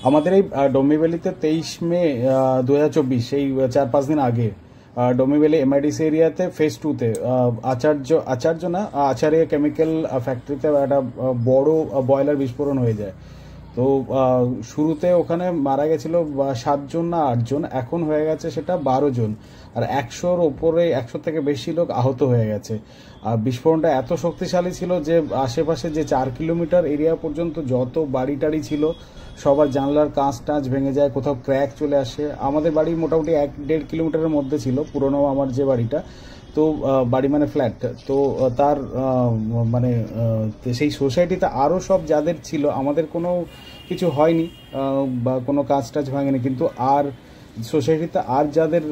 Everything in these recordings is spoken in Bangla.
আমাদের এই ডোম্বিভ্যালিতে 23 মে 2024, এই 4-5 দিন আগে ডোম্বিভ্যালি এমআইডিসি এরিয়াতে ফেজ 2-তে আচার্য না আচার্য কেমিক্যাল ফ্যাক্টরিতে একটা বড় বয়লার বিস্ফোরণ হয়ে যায়। তো শুরুতে ওখানে মারা গেছিল 7 জন না 8 জন, এখন হয়ে গেছে সেটা 12 জন, আর 100-র ওপরে 100 থেকে বেশি লোক আহত হয়ে গেছে। আর বিস্ফোরণটা এত শক্তিশালী ছিল যে আশেপাশে যে 4 কিলোমিটার এরিয়া পর্যন্ত যত বাড়ি টাড়ি ছিল সবার জানলার কাঁচ টাঁচ ভেঙে যায়, কোথাও ক্র্যাক চলে আসে। আমাদের বাড়ি মোটামুটি 1-1.5 কিলোমিটারের মধ্যে ছিল পুরনো আমার যে বাড়িটা। তো বাড়ি মানে ফ্ল্যাট, তো তার মানে সেই সোসাইটিতে আরও সব যাদের ছিল, আমাদের কোনো কিছু হয়নি বা কোনো কাজ টাজ ভাঙেনি, কিন্তু আর সোসাইটিতে আর যাদের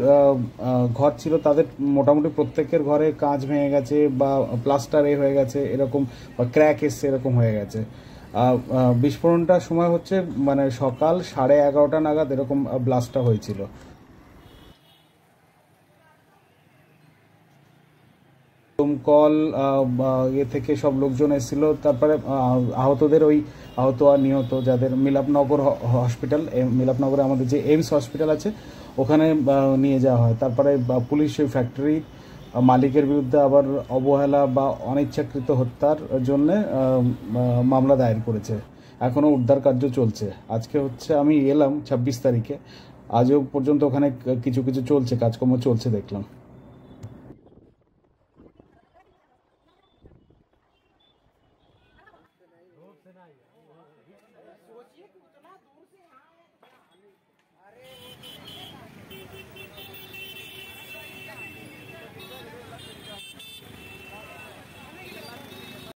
ঘর ছিল তাদের মোটামুটি প্রত্যেকের ঘরে কাঁচ ভেঙে গেছে বা প্লাস্টার হয়ে গেছে এরকম, বা ক্র্যাক এসছে এরকম হয়ে গেছে। বিস্ফোরণটার সময় হচ্ছে মানে সকাল 11:30 নাগাদ এরকম ব্লাস্টটা হয়েছিল। দমকল থেকে সব লোকজন এসেছিল। তারপরে আহতদের আহত আর নিহত যাদের মিলাপনগর হসপিটাল, মিলাপনগরে আমাদের যে এইমস হসপিটাল আছে ওখানে নিয়ে যাওয়া হয়। তারপরে পুলিশ ওই ফ্যাক্টরি মালিকের বিরুদ্ধে আবার অবহেলা বা অনিচ্ছাকৃত হত্যার জন্য মামলা দায়ের করেছে। এখনও উদ্ধার কার্য চলছে। আজকে হচ্ছে আমি এলাম 26 তারিখে, আজও পর্যন্ত ওখানে কিছু কিছু চলছে, কাজকর্ম চলছে দেখলাম।